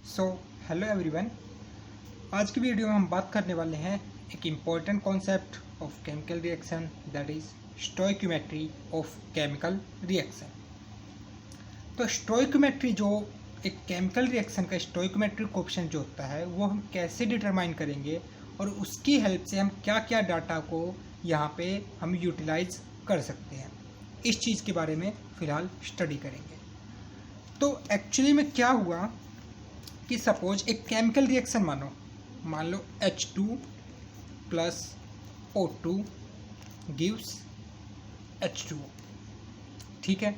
So hello everyone. आज की video में हम बात करने वाले हैं एक important concept of chemical reaction, that is stoichiometry of chemical reaction. तो स्टोइक्योमेट्री जो एक केमिकल रिएक्शन का स्टोइक्योमेट्री कोएफिशिएंट जो होता है वो हम कैसे डिटरमाइन करेंगे और उसकी हेल्प से हम क्या क्या डाटा को यहाँ पे हम यूटिलाइज कर सकते हैं, इस चीज़ के बारे में फ़िलहाल स्टडी करेंगे। तो एक्चुअली में क्या हुआ कि सपोज एक केमिकल रिएक्शन मान लो H2 plus O2 gives H2O। ठीक है,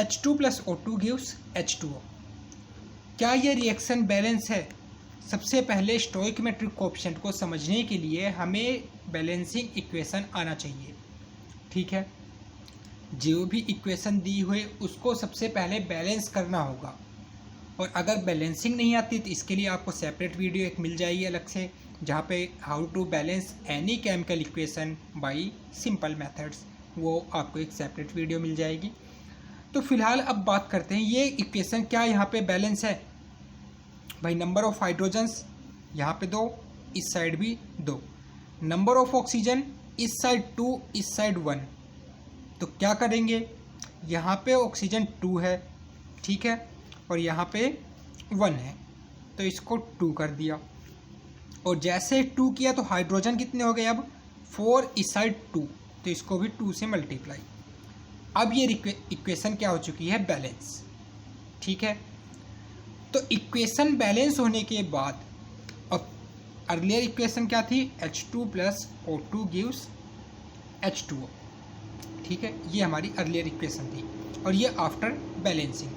H2 plus O2 gives H2O। क्या ये रिएक्शन बैलेंस है? सबसे पहले स्टोइक्योमेट्रिक कोएफिशिएंट को समझने के लिए हमें बैलेंसिंग इक्वेशन आना चाहिए। ठीक है, जो भी इक्वेशन दी हुई उसको सबसे पहले बैलेंस करना होगा, और अगर बैलेंसिंग नहीं आती तो इसके लिए आपको सेपरेट वीडियो एक मिल जाएगी अलग से, जहाँ पे how to balance any chemical equation by simple methods, वो आपको एक सेपरेट वीडियो मिल जाएगी। तो फिलहाल अब बात करते हैं ये इक्वेशन क्या यहाँ पे बैलेंस है। भाई नंबर ऑफ हाइड्रोजन्स यहाँ पे 2, इस साइड भी 2, नंबर ऑफ ऑक्सीजन इस साइड 2, इस साइड 1। तो क्या करेंगे, यहाँ पे ऑक्सीजन 2 है, ठीक है, और यहाँ पे 1 है, तो इसको 2 कर दिया। और जैसे 2 किया तो हाइड्रोजन कितने हो गए, अब 4, इस साइड 2, तो इसको भी 2 से मल्टीप्लाई। अब ये इक्वेशन क्या हो चुकी है, बैलेंस। ठीक है, तो इक्वेशन बैलेंस होने के बाद अब अर्लियर इक्वेशन क्या थी, H2 plus O2 gives H2O। ठीक है, ये हमारी अर्लियर इक्वेशन थी, और ये आफ्टर बैलेंसिंग।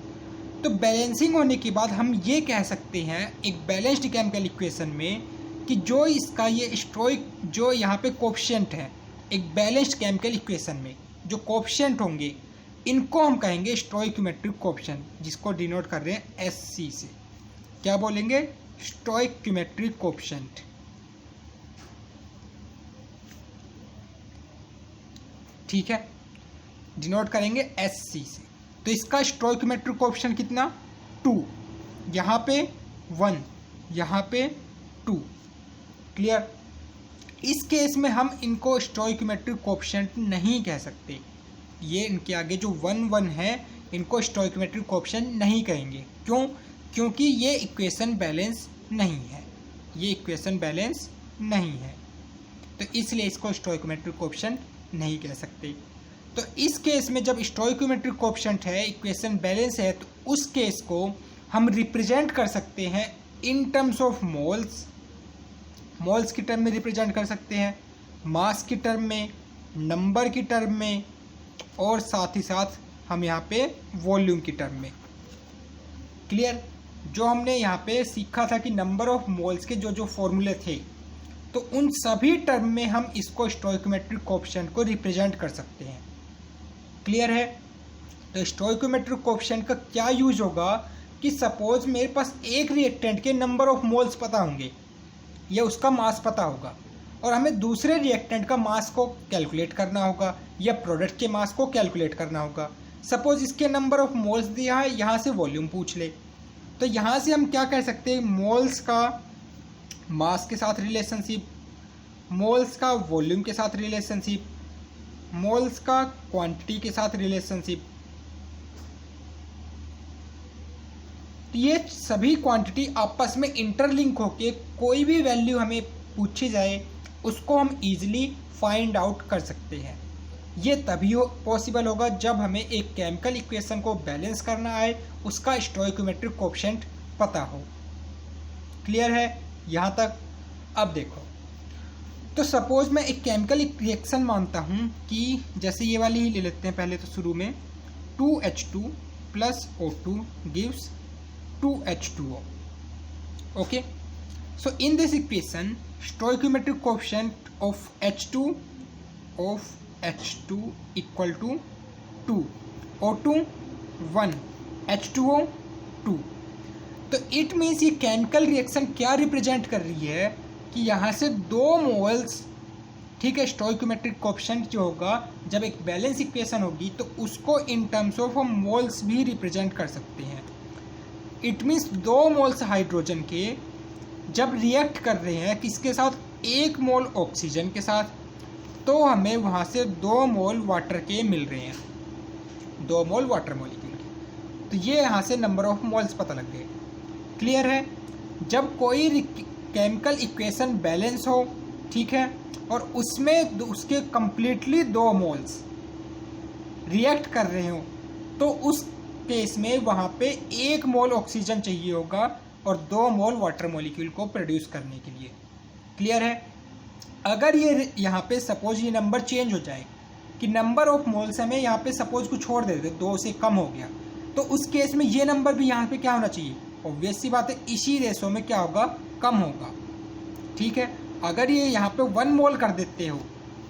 तो बैलेंसिंग होने के बाद हम ये कह सकते हैं एक बैलेंस्ड केमिकल इक्वेशन में कि जो इसका ये स्टोइक जो यहाँ पे कोएफिशिएंट है, एक बैलेंस्ड केमिकल इक्वेशन में जो कोएफिशिएंट होंगे इनको हम कहेंगे स्टोइक्योमेट्रिक कोएफिशिएंट, जिसको डिनोट कर रहे हैं SC से। क्या बोलेंगे, स्टोइक्योमेट्रिक कोएफिशिएंट। ठीक है, डिनोट करेंगे SC से। तो इसका स्टोइक्योमेट्रिक कोएफिशिएंट कितना, 2, यहाँ पे 1, यहाँ पे 2। क्लियर। इस केस में हम इनको स्टोइक्योमेट्रिक कोएफिशिएंट नहीं कह सकते, ये इनके आगे जो 1 1 है इनको स्टोइक्योमेट्रिक कोएफिशिएंट नहीं कहेंगे। क्यों? क्योंकि ये इक्वेशन बैलेंस नहीं है, ये इक्वेशन बैलेंस नहीं है, तो इसलिए इसको स्टोइक्योमेट्रिक कोएफिशिएंट नहीं कह सकते। तो इस केस में जब स्टोइक्योमेट्रिक कोएफिशिएंट है, इक्वेशन बैलेंस है, तो उस केस को हम रिप्रेजेंट कर सकते हैं in terms of moles. Moles की टर्म में रिप्रेजेंट कर सकते हैं, मास की टर्म में, नंबर की टर्म में, और साथ ही साथ हम यहाँ पे वॉल्यूम की टर्म में। क्लियर। जो हमने यहाँ पे सीखा था कि नंबर ऑफ मोल्स के जो जो फॉर्मूले थे, तो उन सभी टर्म में हम इसको स्टोइक्योमेट्रिक कोएफिशिएंट को रिप्रेजेंट कर सकते हैं। क्लियर है। तो स्टोइक्योमेट्रिक कोएफिशिएंट का क्या यूज होगा कि सपोज मेरे पास एक रिएक्टेंट के नंबर ऑफ मोल्स पता होंगे या उसका मास पता होगा, और हमें दूसरे रिएक्टेंट का मास को कैलकुलेट करना होगा या प्रोडक्ट के मास को कैलकुलेट करना होगा। सपोज इसके नंबर ऑफ मोल्स दिया है, यहाँ से वॉल्यूम पूछ ले, तो यहाँ से हम क्या कह सकते हैं, मोल्स का मास के साथ रिलेशनशिप, मोल्स का वॉल्यूम के साथ रिलेशनशिप, मोल्स का क्वांटिटी के साथ रिलेशनशिप। ये सभी क्वांटिटी आपस में इंटरलिंक होके कोई भी वैल्यू हमें पूछी जाए उसको हम इजीली फाइंड आउट कर सकते हैं। ये तभी पॉसिबल होगा जब हमें एक केमिकल इक्वेशन को बैलेंस करना आए, उसका स्टोइक्योमेट्रिक कोएफिशिएंट पता हो। क्लियर है यहाँ तक। अब देखो, तो सपोज मैं एक केमिकल रिएक्शन मानता हूँ कि जैसे ये वाली ही ले लेते हैं पहले, तो शुरू में 2H2 plus O2 gives 2H2O। Okay, so in this equation stoichiometric coefficient of H2 equal to 2, O2 1, H2O 2। तो इट मीन्स ये केमिकल रिएक्शन क्या रिप्रेजेंट कर रही है कि यहाँ से 2 मोल्स, ठीक है, स्टोइक्योमेट्रिक कोएफिशिएंट जो होगा जब एक बैलेंस इक्वेशन होगी तो उसको इन टर्म्स ऑफ हम मोल्स भी रिप्रेजेंट कर सकते हैं। इट मीन्स 2 मोल्स हाइड्रोजन के जब रिएक्ट कर रहे हैं किसके साथ, 1 मोल ऑक्सीजन के साथ, तो हमें वहाँ से 2 मोल वाटर के मिल रहे हैं, 2 मोल वाटर मॉलिक्यूल के। तो ये यहाँ से नंबर ऑफ मोल्स पता लग गए। क्लियर है। जब कोई केमिकल इक्वेशन बैलेंस हो, ठीक है, और उसमें उसके कंप्लीटली 2 मोल्स रिएक्ट कर रहे हो, तो उस केस में वहाँ पे 1 मोल ऑक्सीजन चाहिए होगा और 2 मोल वाटर मॉलिक्यूल को प्रोड्यूस करने के लिए। क्लियर है। अगर ये यहाँ पे सपोज ये नंबर चेंज हो जाए कि नंबर ऑफ मोल्स हमें यहाँ पे सपोज कुछ छोड़ देते 2 से कम हो गया, तो उस केस में ये नंबर भी यहाँ पे क्या होना चाहिए, ऑब्वियस सी बात है इसी रेशो में क्या होगा, कम होगा। ठीक है। अगर ये यहाँ पे 1 मोल कर देते हो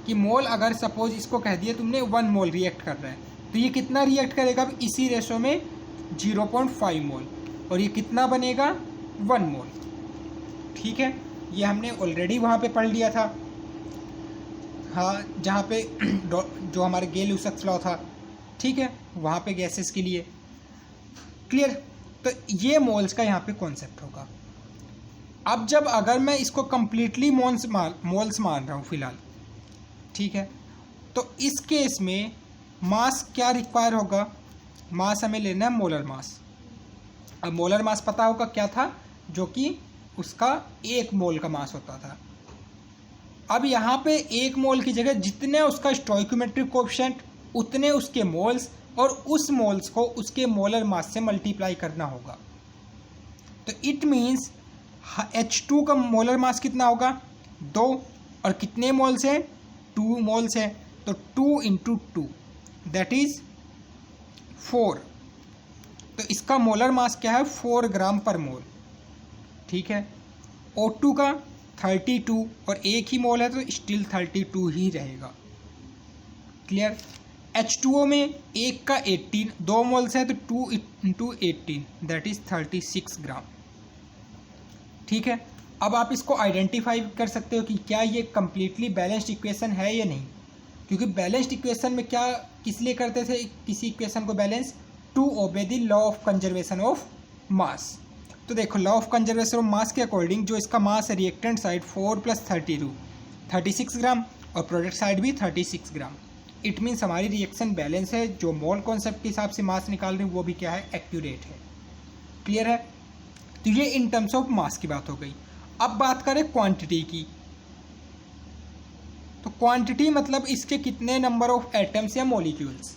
कि मोल, अगर सपोज इसको कह दिया तुमने 1 मोल रिएक्ट कर रहा है, तो ये कितना रिएक्ट करेगा अब इसी रेशो में 0.5 मोल, और ये कितना बनेगा 1 मोल। ठीक है। ये हमने ऑलरेडी वहाँ पे पढ़ लिया था, हाँ, जहाँ पे जो हमारे गेल-लुसाक लॉ था, ठीक है, वहाँ पे गैसेस के लिए। क्लियर। तो ये मोल्स का यहाँ पे कॉन्सेप्ट होगा। अब जब अगर मैं इसको कंप्लीटली मोल्स मान रहा हूँ फिलहाल, ठीक है, तो इस केस में मास क्या रिक्वायर होगा, मास हमें लेना है मोलर मास। अब मोलर मास पता होगा क्या था, जो कि उसका 1 मोल का मास होता था। अब यहाँ पे 1 मोल की जगह जितने उसका स्टोइकोमेट्रिक कोएफिशिएंट उतने उसके मोल्स, और उस मोल्स को उसके मोलर मास से मल्टीप्लाई करना होगा। तो इट मीन्स H2 का मोलर मास कितना होगा, 2, और कितने मोल्स हैं, 2 मोल्स हैं, तो 2 × 2 दैट इज 4। तो इसका मोलर मास क्या है, 4 ग्राम पर मोल। ठीक है। O2 का 32, और 1 ही मोल है तो स्टिल 32 ही रहेगा। क्लियर। H2O में 1 का 18, 2 मोल्स है तो 2 × 18 दैट इज 36 ग्राम। ठीक है। अब आप इसको आइडेंटिफाई कर सकते हो कि क्या ये कंप्लीटली बैलेंस्ड इक्वेशन है या नहीं, क्योंकि बैलेंस्ड इक्वेशन में क्या किस लिए करते थे किसी इक्वेशन को balance, to obey the law of conservation of mass. तो देखो law of conservation of mass के अकॉर्डिंग जो इसका मास है रिएक्टेंट साइड 4 + 32 36 ग्राम, और प्रोडक्ट साइड भी 36 ग्राम। इट मीन्स हमारी रिएक्शन बैलेंस है, जो मोल कॉन्सेप्ट के हिसाब से मास निकाल रहे हैं वो भी क्या है, एक्यूरेट है। क्लियर है। तो ये इन टर्म्स ऑफ मास की बात हो गई। अब बात करें क्वांटिटी की, तो क्वांटिटी मतलब इसके कितने नंबर ऑफ एटम्स या मॉलिक्यूल्स।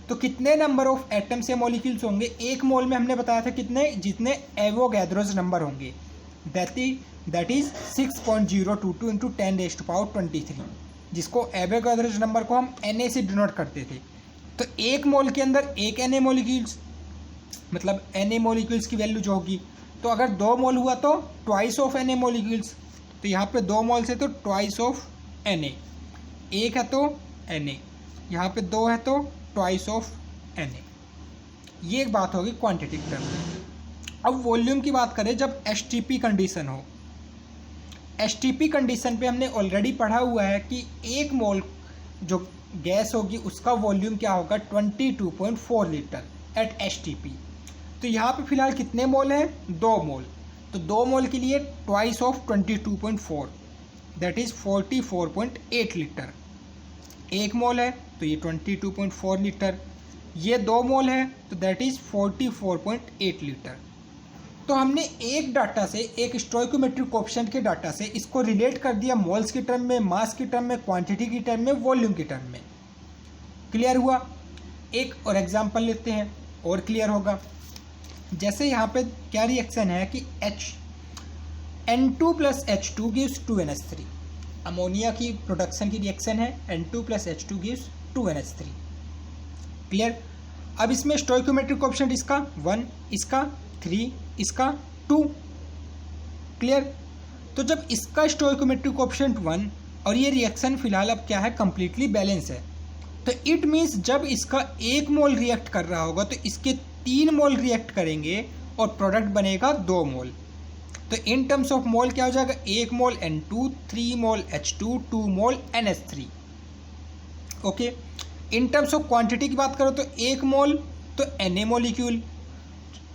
तो कितने नंबर ऑफ एटम्स या मॉलिक्यूल्स होंगे, 1 मोल में हमने बताया था कितने, जितने एवोगैड्रोस नंबर होंगे, दैट इज 6.022 × 10⁻23, जिसको एवोगैड्रोस नंबर को हम Na से डिनोट करते थे। तो 1 मोल के अंदर 1 Na मॉलिक्यूल्स, मतलब Na मॉलिक्यूल्स की वैल्यू जो होगी, तो अगर 2 मोल हुआ तो ट्वाइस ऑफ Na मॉलिक्यूल्स। तो यहाँ पे 2 मोल से तो ट्वाइस ऑफ Na, 1 है तो Na, यहाँ पे 2 है तो ट्वाइस ऑफ Na। ये एक बात होगी क्वांटिटी टर्म में। अब वॉल्यूम की बात करें, जब STP कंडीशन हो, STP कंडीशन पे हमने ऑलरेडी पढ़ा हुआ है कि 1 मोल जो गैस होगी उसका वॉल्यूम क्या होगा, 22.4 लीटर एट STP। तो यहाँ पे फिलहाल कितने मोल हैं, 2 मोल। तो 2 मोल के लिए twice of 22.4 that is 44.8 litre. 1 मोल है तो ये 22.4 लीटर, ये 2 मोल है तो दैट इज 44.8 लीटर। तो हमने एक डाटा से, एक स्टोइकोमेट्रिक कोएफिशिएंट के डाटा से इसको रिलेट कर दिया मोल्स की टर्म में, मास की टर्म में, क्वांटिटी की टर्म में, वॉल्यूम की टर्म में। क्लियर हुआ। एक और एग्जांपल लेते हैं और क्लियर होगा। जैसे यहाँ पे क्या रिएक्शन है कि N2 + H2 gives 2NH3, ammonia की प्रोडक्शन की रिएक्शन है, N2 + H2 gives 2NH3। Clear. अब इसमें स्टोइकोमेट्रिक कोएफिशिएंट इसका 1, इसका 3, इसका 2। क्लियर। तो जब इसका स्टोइकोमेट्रिक कोएफिशिएंट 1 और ये रिएक्शन फिलहाल अब क्या है, कंप्लीटली बैलेंस है, तो इट मीन्स जब इसका 1 मोल रिएक्ट कर रहा होगा तो इसके 3 मोल रिएक्ट करेंगे और प्रोडक्ट बनेगा 2 मोल। तो इन टर्म्स ऑफ मोल क्या हो जाएगा, 1 मोल N2, 3 mole H2, 2 mole NH3। Okay. In terms of quantity की बात करो तो 1 मोल तो Na मॉलिक्यूल,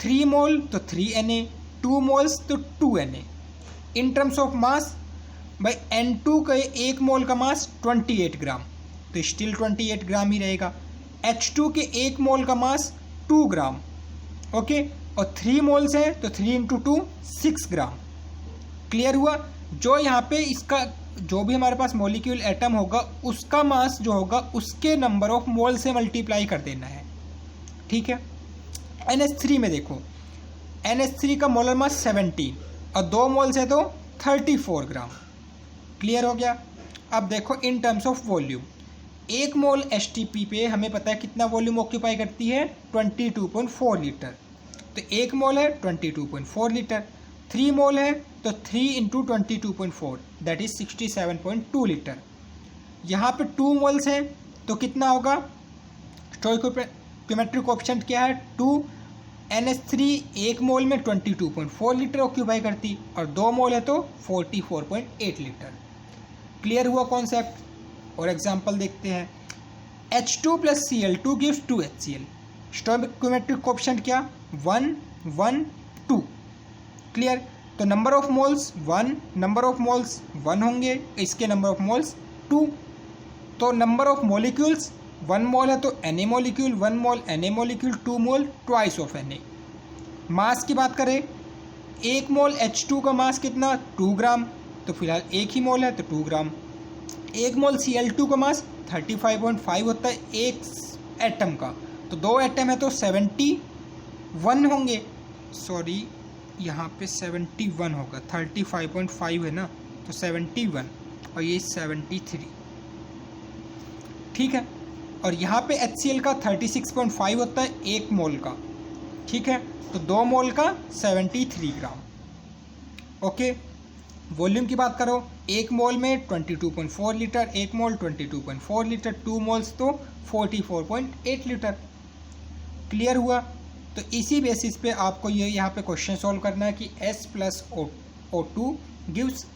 3 मोल तो 3Na, 2 मोल्स तो 2Na। In terms of mass भाई N2 के 1 मोल का मास 28 ग्राम, तो स्टिल 28 ग्राम ही रहेगा। H2 के 1 मोल का मास 2 ग्राम, ओके, और 3 मोल्स है तो 3 इंटू 2 6 ग्राम। क्लियर हुआ। जो यहाँ पे इसका जो भी हमारे पास मॉलिक्यूल एटम होगा उसका मास जो होगा उसके नंबर ऑफ मोल से मल्टीप्लाई कर देना है, ठीक है। NH3 में देखो, NH3 का मोलर मास 17 और 2 मोल्स है तो 34 ग्राम। क्लियर हो गया। अब देखो in terms of volume, 1 mole HTP पे हमें पता है कितना वॉल्यूम ऑक्यूपाई करती है, 22.4 लीटर। तो 1 मोल है 22.4 लीटर, 3 मोल है तो 3 इंटू 22.4 दैट इज 67.2 लीटर। यहाँ पे 2 मोल्स हैं तो कितना होगा, स्टोइकियोमेट्रिक कोएफिशिएंट क्या है 2। NH3 1 मोल में 22.4 लीटर ऑक्यूपाई करती और 2 मोल है तो 44.8 लीटर। क्लियर हुआ कॉन्सेप्ट। और एग्जांपल देखते हैं, H2 plus Cl2 gives 2HCl। Stoichiometric coefficient क्या 1 1 2। क्लियर। तो number of moles 1, number of moles 1 होंगे, इसके नंबर ऑफ मोल्स 2। तो नंबर ऑफ मॉलिक्यूल्स 1 मोल है तो Na molecule 1 mole, Na molecule 2 mole, twice of Na। मास की बात करें, 1 मोल H2 का मास कितना 2 ग्राम, तो फिलहाल 1 ही मोल है तो 2 ग्राम। 1 मोल Cl2 का मास 35.5 होता है एक एटम का, तो 2 एटम है तो 71 होंगे। सॉरी यहाँ पे 71 होगा, 35.5 है ना, तो 71 और ये 73, ठीक है। और यहाँ पे HCl का 36.5 होता है 1 मोल का, ठीक है, तो 2 मोल का 73 ग्राम। ओके। वॉल्यूम की बात करो, 1 मोल में 22.4 लीटर, 1 मोल 22.4 लीटर, 2 मोल्स तो 44.8 लीटर। क्लियर हुआ। तो इसी बेसिस पे आपको ये यहाँ पे क्वेश्चन सॉल्व करना है कि S plus O2 gives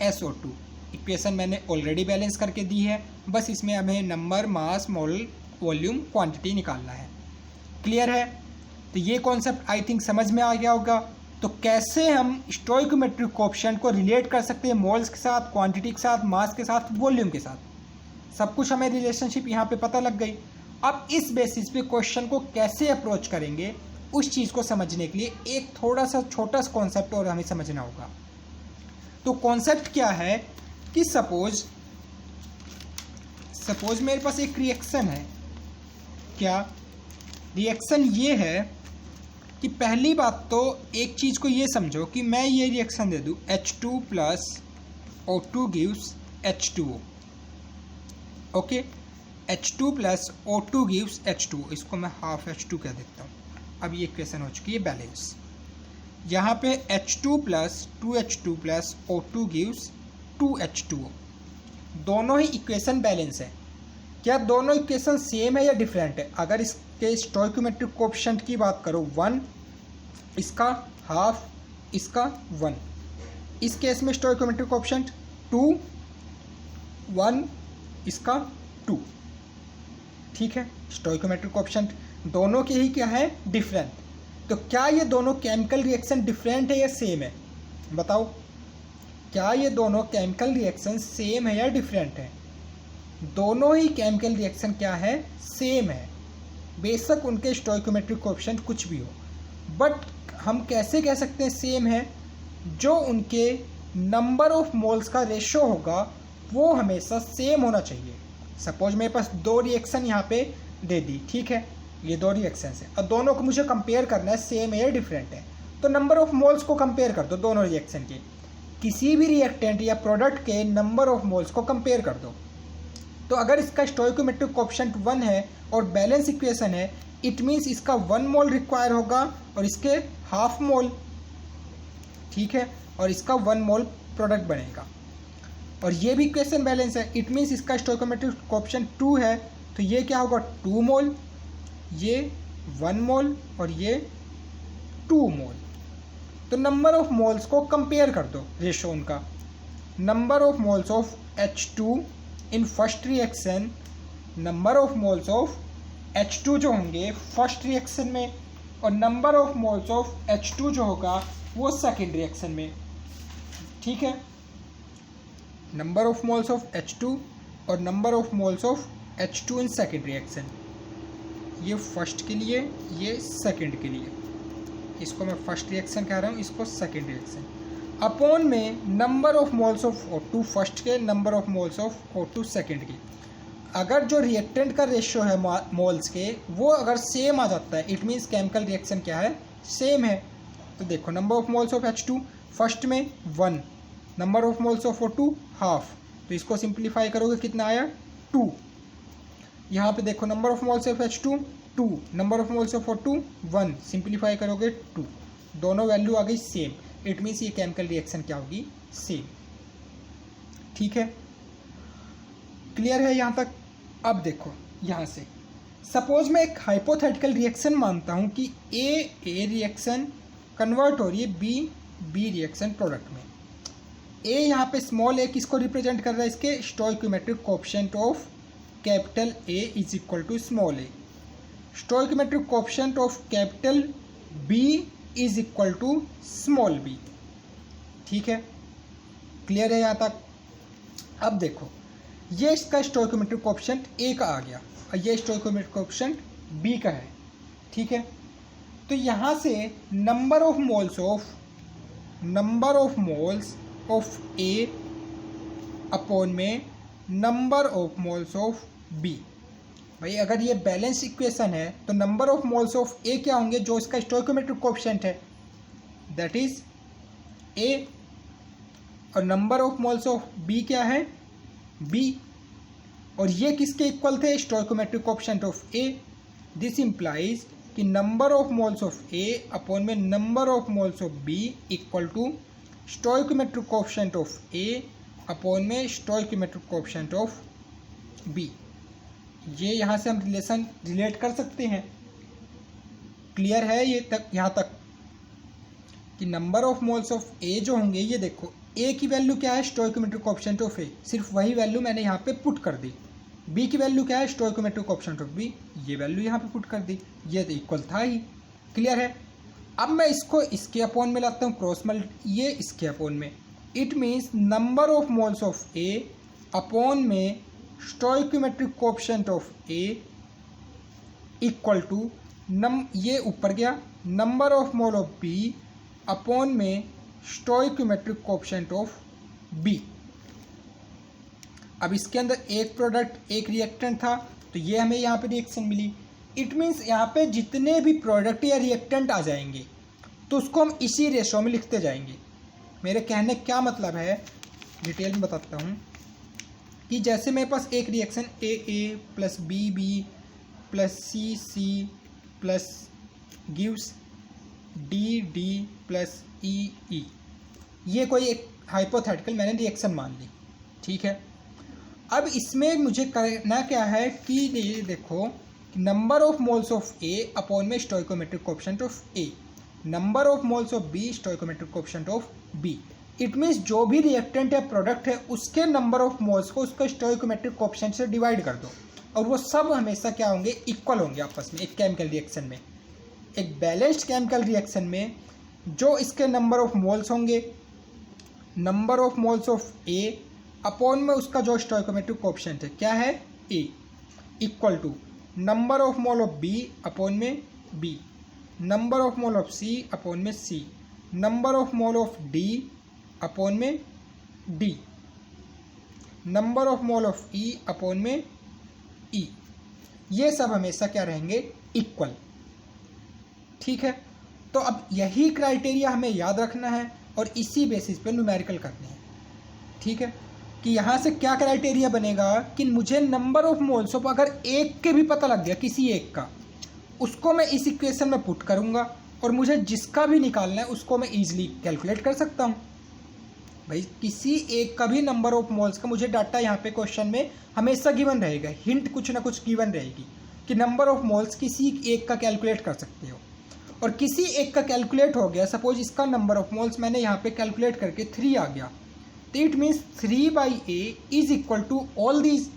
SO2। Equation मैंने ऑलरेडी बैलेंस करके दी है, बस इसमें हमें नंबर, मास, मोल, वॉल्यूम, क्वांटिटी निकालना है। क्लियर है। तो ये कॉन्सेप्ट आई थिंक समझ में आ गया होगा। तो कैसे हम स्टोइकियोमेट्रिक कोएफिशिएंट को रिलेट कर सकते हैं मोल्स के साथ, क्वांटिटी के साथ, मास के साथ, वॉल्यूम के साथ, सब कुछ हमें रिलेशनशिप यहाँ पे पता लग गई। अब इस बेसिस पे क्वेश्चन को कैसे अप्रोच करेंगे उस चीज़ को समझने के लिए एक थोड़ा सा छोटा सा कॉन्सेप्ट और हमें समझना होगा। तो कॉन्सेप्ट क्या है कि सपोज मेरे पास एक रिएक्शन है। क्या रिएक्शन ये है कि पहली बात तो एक चीज़ को ये समझो कि मैं ये रिएक्शन दे दूँ H2 plus O2 gives H2O। Okay, H2 plus O2 gives H2O, इसको मैं हाफ H2 कह देता हूँ। अब ये इक्वेशन हो चुकी है बैलेंस। यहाँ पे H2 plus 2H2 plus O2 gives 2H2O। दोनों ही इक्वेशन बैलेंस है। क्या दोनों इक्वेशन सेम है या डिफरेंट है? अगर इसके स्टोइकियोमेट्रिक कोएफिशिएंट की बात करो 1, इसका हाफ, इसका 1। इस केस में स्टोइकियोमेट्रिक कोएफिशिएंट 2, 1, इसका 2, ठीक है। स्टोइकियोमेट्रिक कोएफिशिएंट दोनों के ही क्या है डिफरेंट। तो क्या ये दोनों केमिकल रिएक्शन डिफरेंट है या सेम है? बताओ, क्या ये दोनों केमिकल रिएक्शन सेम है या डिफरेंट है? दोनों ही केमिकल रिएक्शन क्या है सेम है, बेशक उनके स्टोइकियोमेट्रिक कोएफिशिएंट कुछ भी हो। बट हम कैसे कह सकते हैं सेम है? जो उनके नंबर ऑफ मोल्स का रेशो होगा वो हमेशा सेम होना चाहिए। सपोज मेरे पास 2 रिएक्शन यहाँ पे दे दी, ठीक है, ये 2 रिएक्शन है। अब दोनों को मुझे कंपेयर करना है सेम है या डिफरेंट है। तो नंबर ऑफ मोल्स को कंपेयर कर दो दोनों रिएक्शन के, किसी भी रिएक्टेंट या प्रोडक्ट के नंबर ऑफ मोल्स को कंपेयर कर दो। तो अगर इसका स्टोइकियोमेट्रिक कोएफिशिएंट 1 है और बैलेंस इक्वेशन है, इट मीन्स इसका 1 मोल रिक्वायर होगा और इसके हाफ मोल, ठीक है, और इसका 1 मोल प्रोडक्ट बनेगा। और ये भी इक्वेशन बैलेंस है, इट मीन्स इसका स्टोइकियोमेट्रिक कोएफिशिएंट 2 है, तो ये क्या होगा 2 मोल, ये 1 मोल और ये 2 मोल। तो नंबर ऑफ मोल्स को कंपेयर कर दो, रेशो उनका। Number of moles of H2 in first reaction, number of moles of H2 जो होंगे फर्स्ट रिएक्शन में, और number of moles of H2 जो होगा वो सेकेंड रिएक्शन में। ठीक है, number of moles of H2 और number of moles of H2 in second reaction, ये फर्स्ट के लिए, ये सेकेंड के लिए। इसको मैं फर्स्ट रिएक्शन कह रहा हूँ, इसको सेकेंड रिएक्शन। अपॉन में number of moles of O2 first के, number of moles of O2 second के। अगर जो रिएक्टेंट का रेशियो है मोल्स के वो अगर सेम आ जाता है, इट मीन्स केमिकल रिएक्शन क्या है, सेम है। तो देखो number of moles of H2 first में 1, number of moles of O2 half, तो इसको सिंप्लीफाई करोगे कितना आया 2। यहाँ पे देखो number of moles of H2 2, number of moles of O2 1, simplify करोगे 2, दोनों वैल्यू आ गई सेम, इट मीन्स ये केमिकल रिएक्शन क्या होगी, सेम। ठीक है, क्लियर है यहाँ तक। अब देखो यहाँ से सपोज मैं एक हाइपोथेटिकल रिएक्शन मानता हूँ कि ए रिएक्शन कन्वर्ट हो रही है बी रिएक्शन प्रोडक्ट में। ए यहाँ पे स्मॉल ए किसको रिप्रेजेंट कर रहा है, इसके stoichiometric coefficient of capital A is equal to small A. Stoichiometric coefficient of capital B is equal to small B. ठीक है, क्लियर है यहाँ तक। अब देखो ये इसका स्टोइकोमेट्रिक कोएफिशिएंट ए का आ गया और ये स्टोइकोमेट्रिक कोएफिशिएंट बी का है। ठीक है, तो यहाँ से number of moles of A upon में number of moles of B. भाई अगर ये बैलेंस इक्वेशन है तो number of moles of A क्या होंगे, जो इसका स्टोइकोमेट्रिक कोएफिशिएंट है दैट इज ए, और number of moles of B क्या है, बी, और ये किसके इक्वल थे, stoichiometric coefficient of A. This implies कि number of moles of A upon में number of moles of B equal to stoichiometric coefficient of A upon में stoichiometric coefficient of B. ये यहाँ से हम रिलेशन रिलेट कर सकते हैं। क्लियर है ये तक, यहाँ तक कि नंबर ऑफ मोल्स ऑफ ए जो होंगे, ये देखो ए की वैल्यू क्या है, स्टोइकोमेट्रिक कोएफिशिएंट ऑफ ए, सिर्फ वही वैल्यू मैंने यहाँ पे पुट कर दी। बी की वैल्यू क्या है, स्टोइकोमेट्रिक कोएफिशिएंट ऑफ बी, ये वैल्यू यहाँ पे पुट कर दी, ये तो इक्वल था ही। क्लियर है। अब मैं इसको इसके अपॉन में लाता हूँ क्रॉस ये इसके अपॉन में, it means number of moles of A upon में stoichiometric coefficient of A equal to ये ऊपर गया number of mole of B upon में स्टोइकोमेट्रिक कोएफिशिएंट ऑफ बी। अब इसके अंदर एक प्रोडक्ट एक रिएक्टेंट था तो ये हमें यहाँ पे रिएक्शन मिली। इट मीन्स यहाँ पे जितने भी प्रोडक्ट या रिएक्टेंट आ जाएंगे तो उसको हम इसी रेशो में लिखते जाएंगे। मेरे कहने क्या मतलब है, डिटेल में बताता हूँ कि जैसे मेरे पास एक reaction A plus B plus C plus gives D plus E, ये कोई एक हाइपोथेटिकल मैंने रिएक्शन मान ली। ठीक है, अब इसमें मुझे करना क्या है कि ये देखो number of moles of A upon में stoichiometric coefficient of A, number of moles of B stoichiometric coefficient of B. It means जो भी रिएक्टेंट या प्रोडक्ट है उसके नंबर ऑफ मोल्स को उसका स्टोइकोमेट्रिक कोएफिशिएंट से डिवाइड कर दो और वो सब हमेशा क्या होंगे, इक्वल होंगे आपस में। एक केमिकल रिएक्शन में, एक बैलेंस्ड केमिकल रिएक्शन में जो इसके नंबर ऑफ मोल्स होंगे, number of moles of A upon में उसका जो स्टोइकोमेट्रिक कोएफिशिएंट है क्या है, A, equal to number of mole of B upon में B, number of mole of C upon में C, number of mole of D upon में D, number of mole of E upon में E. ये सब हमेशा क्या रहेंगे, equal. ठीक है, तो अब यही क्राइटेरिया हमें याद रखना है और इसी बेसिस पे न्यूमेरिकल करने हैं। ठीक है, कि यहाँ से क्या क्राइटेरिया बनेगा कि मुझे नंबर ऑफ मोल्स ऑफ अगर एक के भी पता लग गया, किसी एक का, उसको मैं इस इक्वेशन में पुट करूँगा और मुझे जिसका भी निकालना है उसको मैं ईजिली कैलकुलेट कर सकता हूँ। भाई किसी एक का भी नंबर ऑफ मोल्स का मुझे डाटा यहाँ पे क्वेश्चन में हमेशा गिवन रहेगा, हिंट कुछ ना कुछ गिवन रहेगी कि नंबर ऑफ मोल्स किसी एक का कैलकुलेट कर सकते हो। और किसी एक का कैलकुलेट हो गया, सपोज इसका नंबर ऑफ मोल्स मैंने यहाँ पे कैलकुलेट करके 3 आ गया, तो it means 3/A is equal to all these.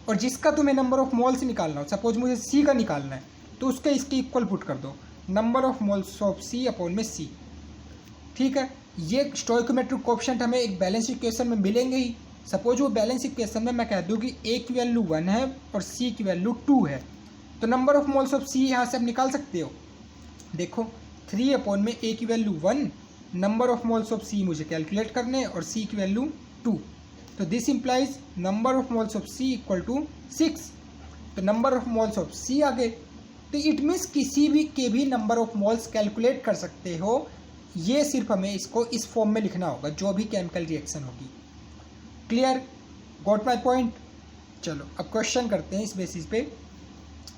और जिसका तुम्हें नंबर ऑफ मोल्स निकालना हो, सपोज मुझे C का निकालना है, तो उसका इसके इक्वल पुट कर दो, number of moles of C upon में सी। ठीक है, ये स्टोइकोमेट्रिक कोएफिशिएंट हमें एक बैलेंस इक्वेशन में मिलेंगे ही। सपोज वो बैलेंस इक्वेशन में मैं कह दूँ कि ए की वैल्यू 1 है और सी की वैल्यू 2 है, तो नंबर ऑफ मोल्स ऑफ सी यहाँ से आप निकाल सकते हो। देखो 3 अपॉन में ए की value 1, number of moles of C मुझे कैलकुलेट करने और सी की वैल्यू 2, तो this implies number of moles of C equal to 6। तो number of moles of C आ गए, तो इट मीन्स किसी भी के भी नंबर ऑफ मोल्स कैलकुलेट कर सकते हो। ये सिर्फ हमें इसको इस फॉर्म में लिखना होगा जो भी केमिकल रिएक्शन होगी। Clear, got my point. चलो अब क्वेश्चन करते हैं इस बेसिस पे।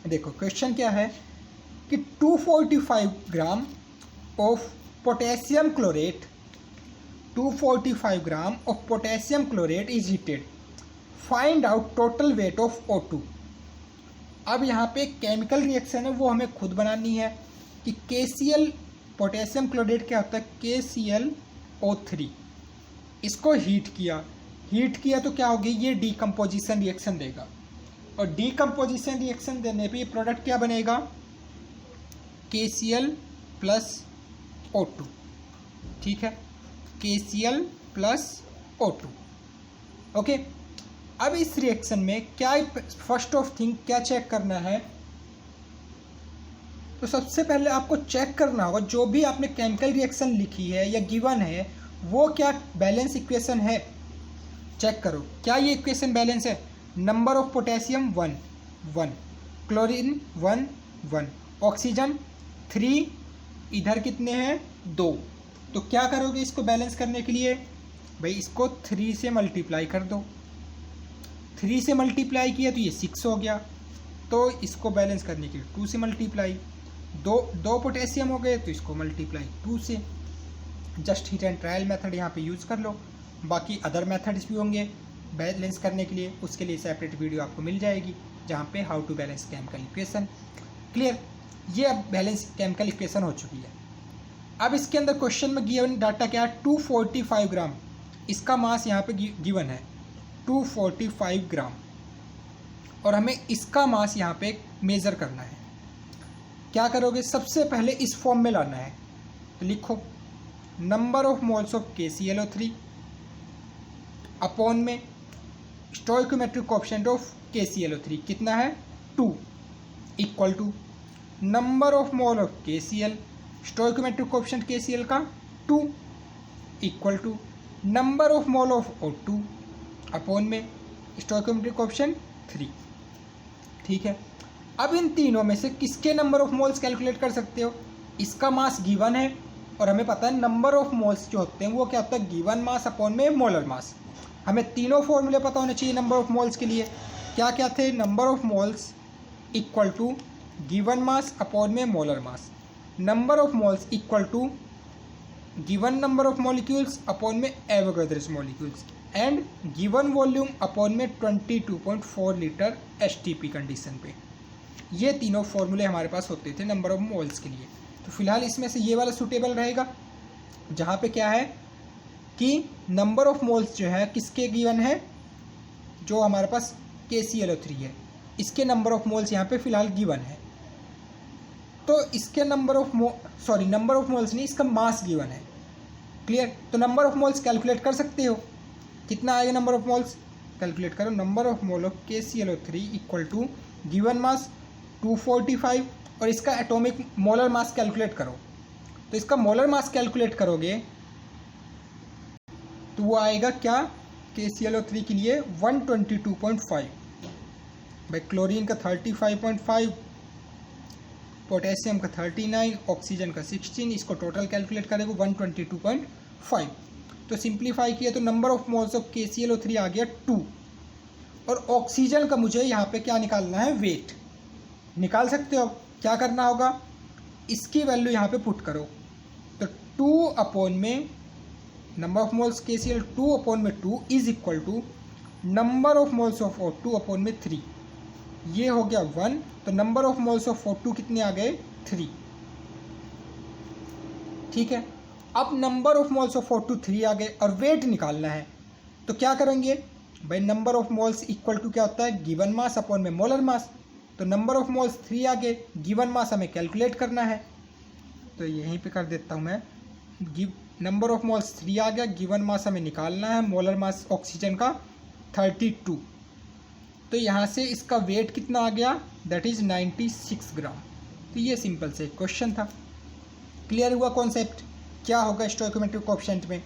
देखो क्वेश्चन क्या है कि 245 gram of potassium chlorate 245 gram of potassium chlorate is heated, find out total weight of O2। अब यहाँ पे केमिकल रिएक्शन है वो हमें खुद बनानी है कि KCl पोटेशियम क्लोरेट क्या होता है, KClO3। इसको हीट किया तो क्या होगी, ये डीकम्पोजिशन रिएक्शन देगा और डीकम्पोजिशन रिएक्शन देने पे ये प्रोडक्ट क्या बनेगा, KCl प्लस O2। ठीक है, KCl प्लस O2। ओके, अब इस रिएक्शन में क्या फर्स्ट ऑफ थिंग क्या चेक करना है, तो सबसे पहले आपको चेक करना होगा जो भी आपने केमिकल रिएक्शन लिखी है या गिवन है वो क्या बैलेंस इक्वेशन है। चेक करो क्या ये इक्वेशन बैलेंस है। Number of potassium 1 1, chlorine 1 1, oxygen 3, इधर कितने हैं 2। तो क्या करोगे इसको बैलेंस करने के लिए, भाई इसको 3 से मल्टीप्लाई कर दो। 3 से मल्टीप्लाई किया तो ये 6 हो गया, तो इसको बैलेंस करने के लिए 2 से मल्टीप्लाई, दो पोटेशियम हो गए तो इसको मल्टीप्लाई 2 से। Just hit and trial method यहाँ पे यूज़ कर लो। बाकी अदर मेथड्स भी होंगे बैलेंस करने के लिए, उसके लिए सेपरेट वीडियो आपको मिल जाएगी जहाँ पे how to balance chemical equation. Clear, ये अब बैलेंस केमिकल इक्वेशन हो चुकी है। अब इसके अंदर क्वेश्चन में गिवन डाटा क्या है, 245 ग्राम, इसका मास यहाँ पे गिवन है 245 ग्राम और हमें इसका मास यहाँ पे मेज़र करना है। क्या करोगे, सबसे पहले इस फॉर्म में लाना है, तो लिखो number of moles of KClO3 upon में स्टोइकोमेट्रिक कोएफिशिएंट ऑफ KClO3 कितना है 2, equal to number of mole of KCl, stoichiometric coefficient KCl का 2, equal to number of mole of O2 upon में स्टोइकोमेट्रिक कोएफिशिएंट 3। ठीक है, अब इन तीनों में से किसके नंबर ऑफ मोल्स कैलकुलेट कर सकते हो। इसका मास गिवन है और हमें पता है नंबर ऑफ मोल्स जो होते हैं वो क्या होता है, गिवन मास अपॉन में मोलर मास। हमें तीनों फॉर्मूले पता होने चाहिए नंबर ऑफ मोल्स के लिए। क्या क्या थे, number of moles equal to given mass upon में molar mass, number of moles equal to given number of molecules upon में Avogadro's molecules and given volume upon में 22.4 लीटर STP कंडीशन पे। ये तीनों फॉर्मूले हमारे पास होते थे नंबर ऑफ मोल्स के लिए। तो फिलहाल इसमें से ये वाला सूटेबल रहेगा जहाँ पे क्या है कि नंबर ऑफ मोल्स जो है किसके गिवन है, जो हमारे पास KClO3 है, इसके नंबर ऑफ मोल्स यहाँ पे फिलहाल गिवन है। तो इसके नंबर ऑफ मोल्स नहीं, इसका मास गिवन है। क्लियर, तो नंबर ऑफ मोल्स कैलकुलेट कर सकते हो, कितना आएगा नंबर ऑफ मोल्स, कैलकुलेट करो। Number of mole of KClO3 equal to given mass 245 और इसका एटॉमिक मोलर मास कैलकुलेट करो। तो इसका मोलर मास कैलकुलेट करोगे तो वो आएगा क्या, KClO3 के लिए 122.5, भाई क्लोरीन का 35.5, पोटेशियम का 39, ऑक्सीजन का 16, इसको टोटल कैलकुलेट करेंगे 122.5। तो सिंप्लीफाई किया तो number of moles of KClO3 आ गया 2 और ऑक्सीजन का मुझे यहाँ पे क्या निकालना है, वेट निकाल सकते हो। क्या करना होगा, इसकी वैल्यू यहाँ पे पुट करो, तो 2 अपॉन में number of moles KCl 2 upon में 2 is equal to number of moles of O2 upon में 3, ये हो गया 1। तो number of moles of O2 कितने आ गए 3। ठीक है, अब number of moles of O2 3 आ गए और वेट निकालना है। तो क्या करेंगे भाई, number of moles equal to क्या होता है, गिवन मास अपॉन में मोलर मास। तो नंबर ऑफ मोल्स 3 आ गए, गिवन मास हमें कैलकुलेट करना है। तो यहीं पे कर देता हूँ मैं। नंबर ऑफ मोल्स 3 आ गया, गिवन मास हमें निकालना है, मोलर मास ऑक्सीजन का 32। तो यहाँ से इसका वेट कितना आ गया, दैट इज़ 96 ग्राम। तो ये सिंपल से क्वेश्चन था। क्लियर हुआ कॉन्सेप्ट क्या होगा स्टोइकोमेट्रिक कोएफिशिएंट में।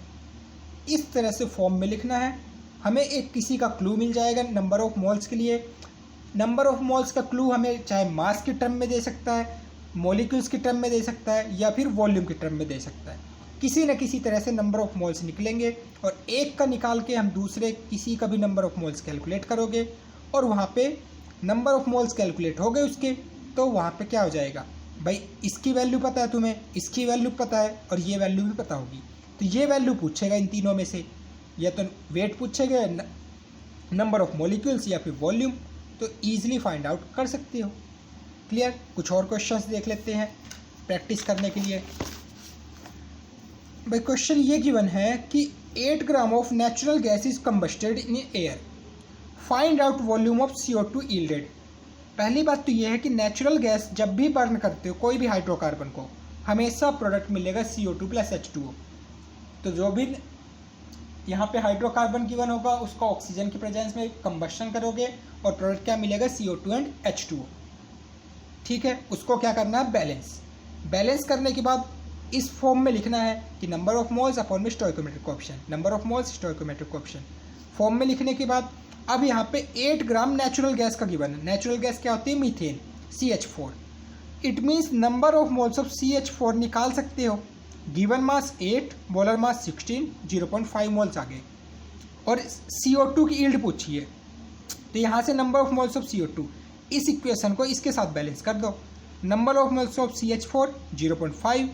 इस तरह से फॉर्म में लिखना है। हमें एक किसी का क्लू मिल जाएगा नंबर ऑफ मोल्स के लिए। नंबर ऑफ मोल्स का क्लू हमें चाहे मास के टर्म में दे सकता है, मॉलिक्यूल्स के टर्म में दे सकता है, या फिर वॉल्यूम के टर्म में दे सकता है। किसी न किसी तरह से नंबर ऑफ मोल्स निकलेंगे और एक का निकाल के हम दूसरे किसी का भी नंबर ऑफ मोल्स कैलकुलेट करोगे और वहाँ पे नंबर ऑफ मोल्स कैलकुलेट हो गए उसके, तो वहाँ पे क्या हो जाएगा, भाई इसकी वैल्यू पता है तुम्हें, इसकी वैल्यू पता है और ये वैल्यू भी पता होगी। तो ये वैल्यू पूछेगा इन तीनों में से, या तो वेट पूछेगा, नंबर ऑफ मॉलिक्यूल्स, या फिर वॉल्यूम। तो ईजिली फाइंड आउट कर सकते हो। क्लियर। कुछ और क्वेश्चंस देख लेते हैं प्रैक्टिस करने के लिए। भाई क्वेश्चन ये गिवन है कि 8 gram of natural gas is combusted in air, find out volume of CO2 yielded. पहली बात तो ये है कि नेचुरल गैस जब भी बर्न करते हो कोई भी हाइड्रोकार्बन को, हमेशा प्रोडक्ट मिलेगा CO2 + H2O। तो जो भी यहाँ पे हाइड्रोकार्बन गिवन होगा उसका ऑक्सीजन की प्रेजेंस में कंबस्शन करोगे और प्रोडक्ट क्या मिलेगा, CO2 एंड H2O। ठीक है, उसको क्या करना है, बैलेंस करने के बाद इस फॉर्म में लिखना है कि नंबर ऑफ मोल्स अपॉन में stoichiometric coefficient, number of moles stoichiometric coefficient. Form में लिखने के बाद अब यहाँ पे 8 ग्राम नेचुरल गैस का गिवन है। नेचुरल गैस क्या होती है, methane, CH4। It means number of moles of CH4 निकाल सकते हो। Given mass 8, molar mass 16, 0.5 moles आ गए और CO2 की यील्ड पूछिए। तो यहाँ से number of moles of CO2, इस इक्वेशन को इसके साथ बैलेंस कर दो। Number of moles of CH4 0.5,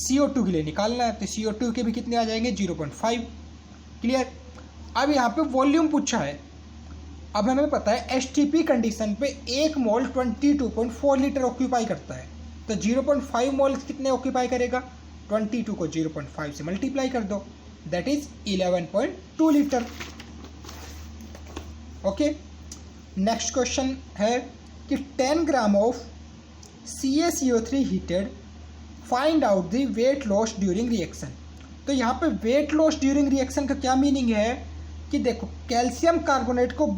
CO2 के लिए निकालना है तो CO2 के भी कितने आ जाएंगे, 0.5। क्लियर। अब यहाँ पे वॉल्यूम पूछा है। अब हमें पता है STP कंडीशन पे 1 मोल 22.4 लीटर ऑक्यूपाई करता है, तो 0.5 मोल कितने ऑक्यूपाई करेगा, 22 को 0.5 से मल्टीप्लाई कर दो, that is 11.2 litre. Okay. Next question है कि 10 gram of CaCO3 heated, find out the weight loss during reaction. तो यहाँ पे वेट लॉस ड्यूरिंग रिएक्शन का क्या मीनिंग है कि देखो, कैल्शियम कार्बोनेट को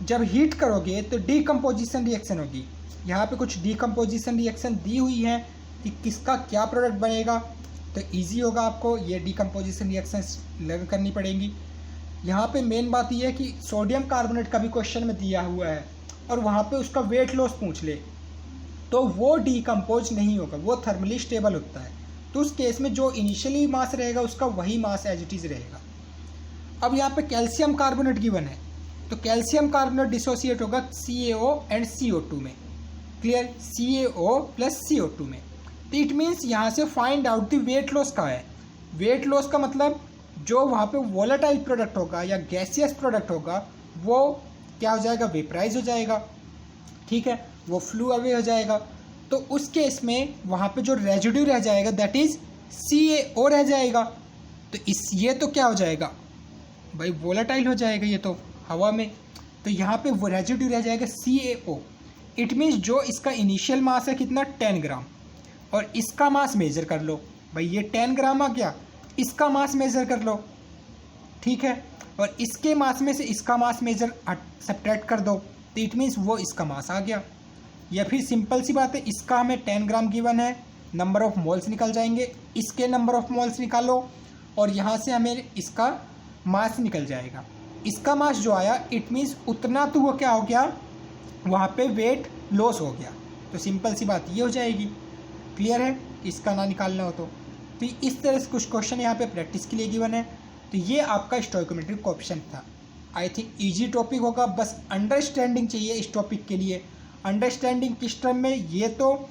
जब हीट करोगे तो डीकम्पोजिशन रिएक्शन होगी। यहाँ पे कुछ डीकम्पोजिशन रिएक्शन दी हुई है कि किसका क्या प्रोडक्ट बनेगा, तो इजी होगा आपको ये डीकम्पोजिशन रिएक्शन लर्न करनी पड़ेंगी। यहाँ पे मेन बात यह है कि सोडियम कार्बोनेट का भी क्वेश्चन में दिया हुआ है और वहाँ पे उसका वेट लॉस पूछ ले तो वो डीकम्पोज नहीं होगा, वो थर्मली स्टेबल होता है। तो उस केस में जो इनिशियली मास रहेगा उसका वही मास एज इट इज़ रहेगा। अब यहाँ पे कैल्शियम कार्बोनेट गिवन है, तो कैल्शियम कार्बोनेट डिसोसिएट होगा CaO एंड CO2 में। क्लियर, CaO + CO2 में। तो इट मीन्स यहाँ से find out the weight loss का है। वेट लॉस का मतलब जो वहाँ पे वोलेटाइल प्रोडक्ट होगा या गैसियस प्रोडक्ट होगा वो क्या हो जाएगा, वेपराइज हो जाएगा। ठीक है, वो फ्लू अवे हो जाएगा। तो उस केस में वहाँ पे जो रेजिड्यू रह जाएगा दैट इज CaO रह जाएगा। तो ये तो क्या हो जाएगा भाई, वोलेटाइल हो जाएगा ये तो हवा में। तो यहाँ पे वो रेजिड्यू रह जाएगा CaO। इट मीन्स जो इसका इनिशियल मास है कितना, 10 ग्राम, और इसका मास मेजर कर लो। भाई ये 10 ग्राम आ गया, इसका मास मेजर कर लो। ठीक है, और इसके मास में से इसका मास मेजर सब्ट्रैक्ट कर दो, तो इट मीन्स वो इसका मास आ गया। या फिर सिंपल सी बात है, इसका हमें 10 ग्राम गिवन है, नंबर ऑफ मोल्स निकल जाएंगे, इसके नंबर ऑफ मोल्स निकालो और यहाँ से हमें इसका मास निकल जाएगा। इसका मास जो आया इट मीन्स उतना तो वो क्या हो गया, वहाँ पे वेट लॉस हो गया। तो सिंपल सी बात ये हो जाएगी। क्लियर है, इसका ना निकालना हो तो इस तरह से कुछ क्वेश्चन यहाँ पे प्रैक्टिस के लिए गिवन है। तो ये आपका स्टोइकोमेट्रिक कोएफिशिएंट था। आई थिंक इजी टॉपिक होगा, बस अंडरस्टैंडिंग चाहिए इस टॉपिक के लिए। अंडरस्टैंडिंग किस टर्म में, ये तो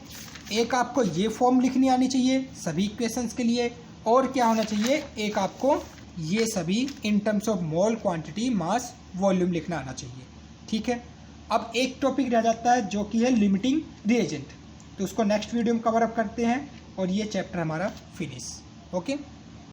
एक आपको ये फॉर्म लिखनी आनी चाहिए सभी इक्वेशंस के लिए, और क्या होना चाहिए, एक आपको ये सभी in terms of mole, quantity, mass, volume लिखना आना चाहिए। ठीक है, अब एक टॉपिक रह जाता है जो कि है लिमिटिंग रिएजेंट, तो उसको नेक्स्ट वीडियो में कवर अप करते हैं और ये चैप्टर हमारा फिनिश। ओके।